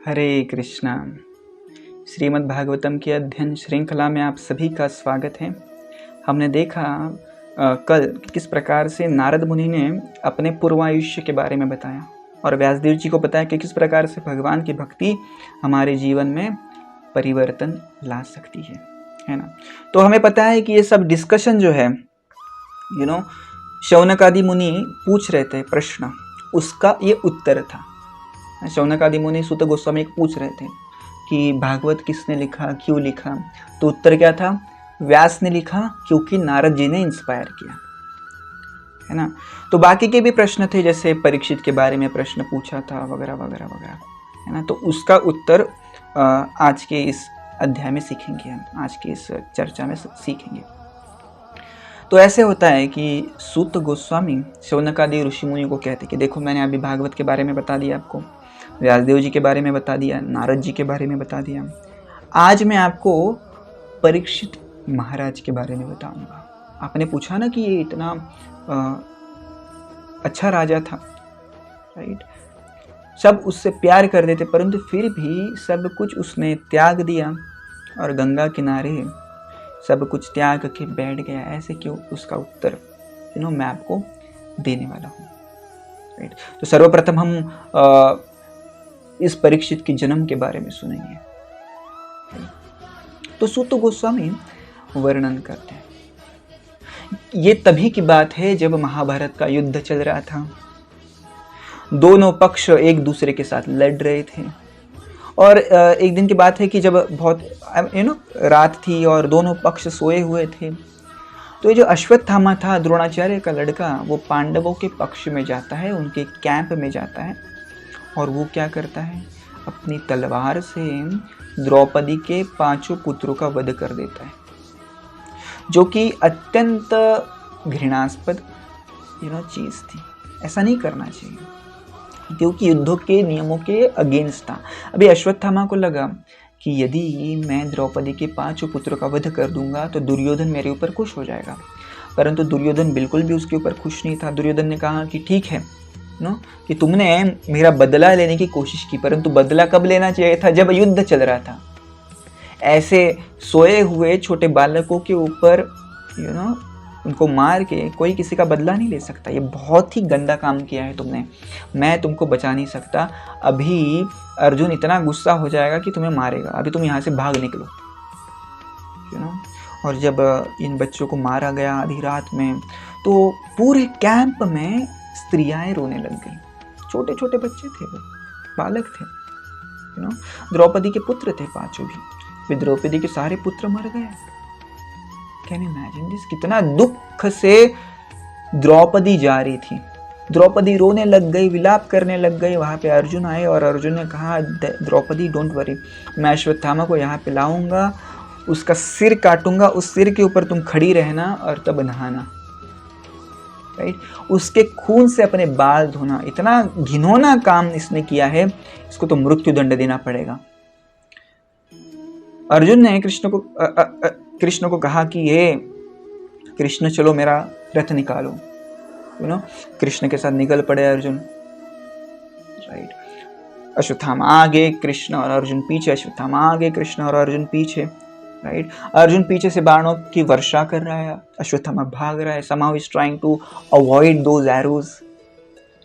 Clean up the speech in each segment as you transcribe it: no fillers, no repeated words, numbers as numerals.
हरे कृष्णा। श्रीमद् भागवतम की अध्ययन श्रृंखला में आप सभी का स्वागत है। हमने देखा कल किस प्रकार से नारद मुनि ने अपने पूर्वायुष्य के बारे में बताया और व्यासदेव जी को बताया कि किस प्रकार से भगवान की भक्ति हमारे जीवन में परिवर्तन ला सकती है ना। तो हमें पता है कि ये सब डिस्कशन जो है शौनक आदि मुनि पूछ रहे थे प्रश्न, उसका ये उत्तर था। शौनक आदि मुनि सूत गोस्वामी पूछ रहे थे कि भागवत किसने लिखा, क्यों लिखा। तो उत्तर क्या था? व्यास ने लिखा क्योंकि नारद जी ने इंस्पायर किया, है ना। तो बाकी के भी प्रश्न थे, जैसे परीक्षित के बारे में प्रश्न पूछा था वगैरह वगैरह वगैरह, है ना। तो उसका उत्तर आज के इस अध्याय में सीखेंगे हम, आज की इस चर्चा में सीखेंगे। तो ऐसे होता है कि सूत गोस्वामी शौनक आदि ऋषि मुनि को कहते कि देखो, मैंने अभी भागवत के बारे में बता दिया आपको, व्यासदेव जी के बारे में बता दिया, नारद जी के बारे में बता दिया। आज मैं आपको परीक्षित महाराज के बारे में बताऊंगा। आपने पूछा ना कि ये इतना अच्छा राजा था, राइट। सब उससे प्यार कर देते, परंतु फिर भी सब कुछ उसने त्याग दिया और गंगा किनारे सब कुछ त्याग के बैठ गया। ऐसे क्यों? उसका उत्तर मैं आपको देने वाला हूँ, राइट। तो सर्वप्रथम हम इस परीक्षित के जन्म के बारे में सुनेंगे। तो सूत गोस्वामी वर्णन करते हैं, ये तभी की बात है जब महाभारत का युद्ध चल रहा था। दोनों पक्ष एक दूसरे के साथ लड़ रहे थे और एक दिन की बात है कि जब बहुत रात थी और दोनों पक्ष सोए हुए थे, तो ये जो अश्वत्थामा था, द्रोणाचार्य का लड़का, वो पांडवों के पक्ष में जाता है, उनके कैंप में जाता है और वो क्या करता है? अपनी तलवार से द्रौपदी के 5 पुत्रों का वध कर देता है, जो कि अत्यंत घृणास्पद चीज थी। ऐसा नहीं करना चाहिए क्योंकि युद्धों के नियमों के अगेंस्ट था। अभी अश्वत्थामा को लगा कि यदि मैं द्रौपदी के 5 पुत्रों का वध कर दूंगा तो दुर्योधन मेरे ऊपर खुश हो जाएगा, परंतु दुर्योधन बिल्कुल भी उसके ऊपर खुश नहीं था। दुर्योधन ने कहा कि ठीक है कि तुमने मेरा बदला लेने की कोशिश की, परंतु बदला कब लेना चाहिए था? जब युद्ध चल रहा था। ऐसे सोए हुए छोटे बालकों के ऊपर उनको मार के कोई किसी का बदला नहीं ले सकता। ये बहुत ही गंदा काम किया है तुमने, मैं तुमको बचा नहीं सकता। अभी अर्जुन इतना गुस्सा हो जाएगा कि तुम्हें मारेगा, अभी तुम यहाँ से भाग निकलो। और जब इन बच्चों को मारा गया आधी रात में, तो पूरे कैंप में स्त्रियाएं रोने लग गई। छोटे छोटे बच्चे थे, वो बालक थे, द्रौपदी के पुत्र थे 5 भी। द्रौपदी के सारे पुत्र मर गए। Can you imagine this? कितना दुख से द्रौपदी जा रही थी। द्रौपदी रोने लग गई, विलाप करने लग गई। वहां पे अर्जुन आए और अर्जुन ने कहा, द्रौपदी डोंट वरी, मैं अश्वत्थामा को यहाँ पे लाऊंगा, उसका सिर काटूंगा, उस सिर के ऊपर तुम खड़ी रहना और तब नहाना, राइट। उसके खून से अपने बाल धोना। इतना घिनौना काम इसने किया है, इसको तो मृत्यु दंड देना पड़ेगा। अर्जुन ने कृष्ण को कहा कि ये कृष्ण, चलो मेरा रथ निकालो। कृष्ण के साथ निकल पड़े अर्जुन, राइट। अश्वत्थामा आगे, कृष्ण और अर्जुन पीछे, अश्वत्थामा आगे, कृष्ण और अर्जुन पीछे, राइट। अर्जुन पीछे से बाणों की वर्षा कर रहा है, अश्वत्थामा भाग रहा है, somehow is trying to avoid those arrows,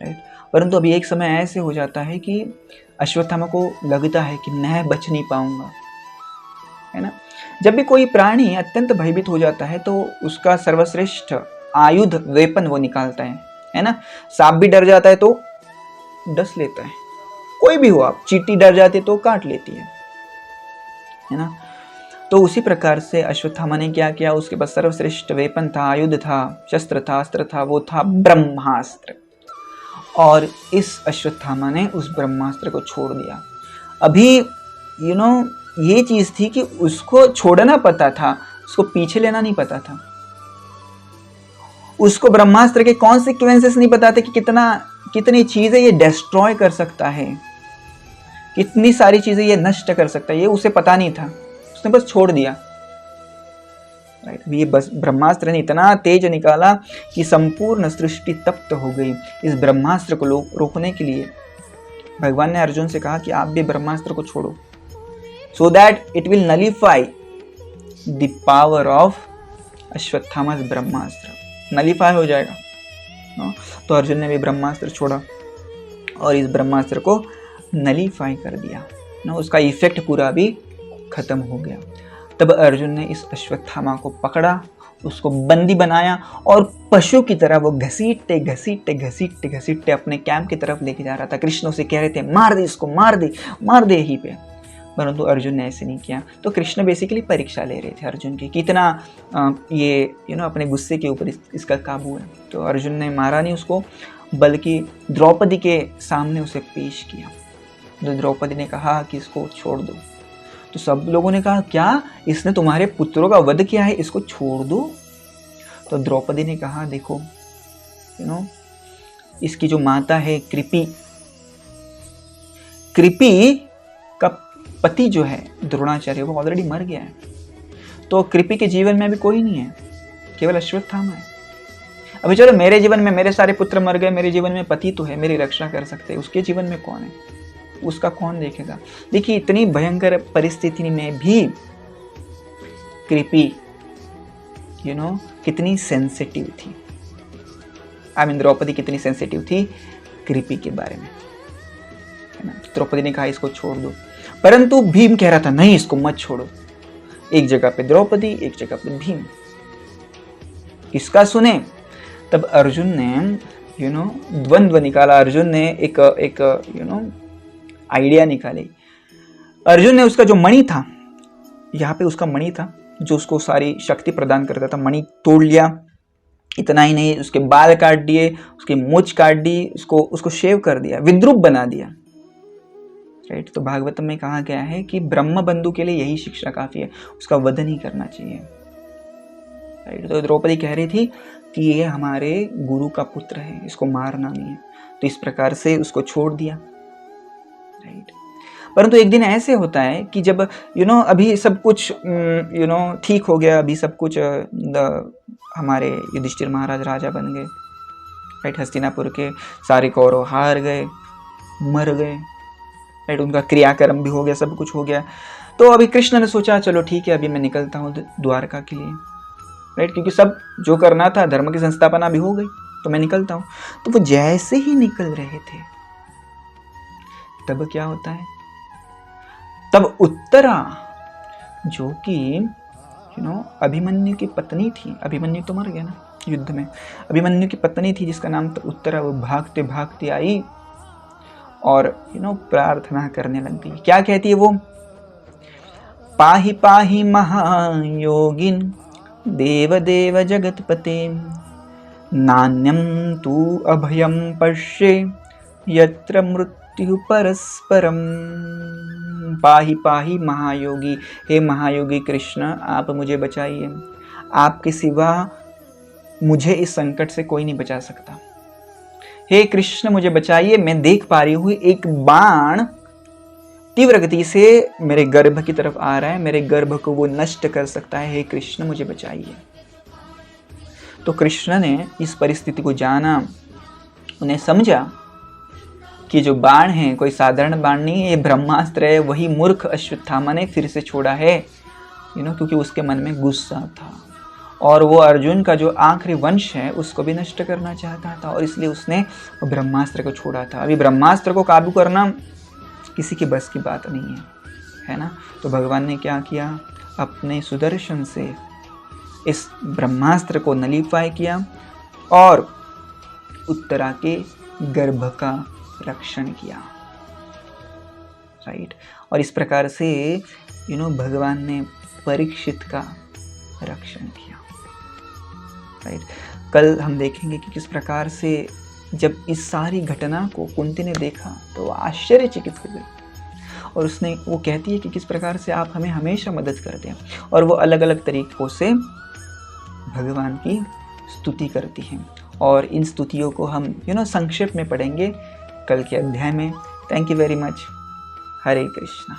right. परंतु अभी एक समय ऐसे हो जाता है कि अश्वत्थामा को लगता है कि मैं बच नहीं पाऊंगा, है ना। जब भी कोई प्राणी अत्यंत भयभीत हो जाता है तो उसका सर्वश्रेष्ठ आयुध, वेपन वो निकालता है ना। सांप भी डर जाता है तो डस लेता है, कोई भी हो आप। चींटी डर जाती है तो काट लेती है ना। तो उसी प्रकार से अश्वत्थामा ने क्या किया? उसके पास सर्वश्रेष्ठ वेपन था, आयुध था, शस्त्र था, अस्त्र था, वो था ब्रह्मास्त्र। और इस अश्वत्थामा ने उस ब्रह्मास्त्र को छोड़ दिया। अभी ये चीज थी कि उसको छोड़ना पता था, उसको पीछे लेना नहीं पता था। उसको ब्रह्मास्त्र के कॉन्सिक्वेंसेस नहीं पता थे कि कितनी चीजें ये डिस्ट्रॉय कर सकता है, कितनी सारी चीजें ये नष्ट कर सकता है, ये उसे पता नहीं था। उसने बस छोड़ दिया। राइट। ये बस ब्रह्मास्त्र ने इतना तेज निकाला कि संपूर्ण सृष्टि तप्त हो गई। इस ब्रह्मास्त्र को रोकने के लिए भगवान ने अर्जुन से कहा कि आप भी ब्रह्मास्त्र को छोड़ो, so that it will nullify the power of Ashwatthama Brahmastra, nullify हो जाएगा। तो अर्जुन ने भी ब्रह्मास्त्र छोड़ा और इस ब्रह्मास्त्र को नलीफाई कर दिया ना, उसका इफेक्ट पूरा भी खत्म हो गया। तब अर्जुन ने इस अश्वत्थामा को पकड़ा, उसको बंदी बनाया और पशु की तरह वो घसीटते घसीटते घसीटते घसीटते अपने कैंप की तरफ लेके जा रहा था। कृष्ण उसे कह रहे थे मार दे इसको, मार दे यहीं पे, परंतु अर्जुन ने ऐसे नहीं किया। तो कृष्ण बेसिकली परीक्षा ले रहे थे अर्जुन की, कितना ये अपने गुस्से के ऊपर इसका काबू है। तो अर्जुन ने मारा नहीं उसको, बल्कि द्रौपदी के सामने उसे पेश किया। तो द्रौपदी ने कहा कि इसको छोड़ दो। तो सब लोगों ने कहा क्या, इसने तुम्हारे पुत्रों का वध किया है, इसको छोड़ दो। तो द्रौपदी ने कहा देखो इसकी जो माता है कृपी का पति जो है द्रोणाचार्य, वो ऑलरेडी मर गया है। तो कृपी के जीवन में अभी कोई नहीं है, केवल अश्वत्थामा है। अभी चलो मेरे जीवन में मेरे सारे पुत्र मर गए, मेरे जीवन में पति तो है, मेरी रक्षा कर सकते, उसके जीवन में कौन है, उसका कौन देखेगा। देखिए इतनी भयंकर परिस्थिति में भी कृपी कितनी सेंसिटिव थी। द्रौपदी कितनी सेंसिटिव थी कृपी के बारे में, है ना। द्रौपदी ने कहा इसको छोड़ दो, परंतु भीम कह रहा था नहीं इसको मत छोड़ो। एक जगह पे द्रौपदी, एक जगह पे भीम, किसका सुने। तब अर्जुन ने द्वंद्व निकाला। अर्जुन ने एक आइडिया निकाली। अर्जुन ने उसका जो मणि था, यहाँ पे उसका मणि था जो उसको सारी शक्ति प्रदान करता था, मणि तोड़ लिया। इतना ही नहीं, उसके बाल काट दिए, उसकी मूंछ काट दी, उसको शेव कर दिया, विद्रूप बना दिया। राइट। तो भागवतम में कहा गया है कि ब्रह्म बंधु के लिए यही शिक्षा काफी है, उसका वध नहीं करना चाहिए। राइट। तो द्रौपदी कह रही थी कि ये हमारे गुरु का पुत्र है, इसको मारना नहीं है। तो इस प्रकार से उसको छोड़ दिया। राइट। परंतु एक दिन ऐसे होता है कि जब अभी सब कुछ ठीक हो गया, अभी सब कुछ हमारे युधिष्ठिर महाराज राजा बन गए। राइट। हस्तिनापुर के सारे कौरव हार गए, मर गए। राइट। उनका क्रियाक्रम भी हो गया, सब कुछ हो गया। तो अभी कृष्ण ने सोचा चलो ठीक है, अभी मैं निकलता हूँ द्वारका के लिए। राइट। क्योंकि सब जो करना था, धर्म की संस्थापना भी हो गई, तो मैं निकलता हूँ। तो वो जैसे ही निकल रहे थे, तब क्या होता है, तब उत्तरा जो कि अभिमन्यु की पत्नी थी, अभिमन्यु तो मर गया ना युद्ध में, अभिमन्यु की पत्नी थी जिसका नाम था उत्तरा, वो भागते भागते आई और प्रार्थना करने लग गई। क्या कहती है वो, पाहि पाहि महायोगिन देव देव जगतपते, नान्यम तू अभयम पश्ये यत्र मृत्यु परस्परम। पाहि पाहि महायोगी, हे महायोगी कृष्ण आप मुझे बचाइए, आपके सिवा मुझे इस संकट से कोई नहीं बचा सकता। हे कृष्ण मुझे बचाइए, मैं देख पा रही हूँ एक बाण तीव्र गति से मेरे गर्भ की तरफ आ रहा है, मेरे गर्भ को वो नष्ट कर सकता है, हे कृष्ण मुझे बचाइए। तो कृष्ण ने इस परिस्थिति को जाना, उन्हें समझा कि जो बाण है कोई साधारण बाण नहीं है, ये ब्रह्मास्त्र है। वही मूर्ख अश्वत्थामा ने फिर से छोड़ा है, क्योंकि उसके मन में गुस्सा था और वो अर्जुन का जो आखिरी वंश है उसको भी नष्ट करना चाहता था, और इसलिए उसने ब्रह्मास्त्र को छोड़ा था। अभी ब्रह्मास्त्र को काबू करना किसी की बस की बात नहीं है ना। तो भगवान ने क्या किया, अपने सुदर्शन से इस ब्रह्मास्त्र को नलीफाई किया और उत्तरा के गर्भ का रक्षण किया। राइट। और इस प्रकार से भगवान ने परीक्षित का रक्षण किया। राइट। कल हम देखेंगे कि किस प्रकार से जब इस सारी घटना को कुंती ने देखा तो आश्चर्यचकित हो गई, और वो कहती है कि किस प्रकार से आप हमें हमेशा मदद करते हैं, और वो अलग अलग तरीकों से भगवान की स्तुति करती हैं। और इन स्तुतियों को हम संक्षेप में पढ़ेंगे कल के अध्याय में। Thank you very much. Hare Krishna.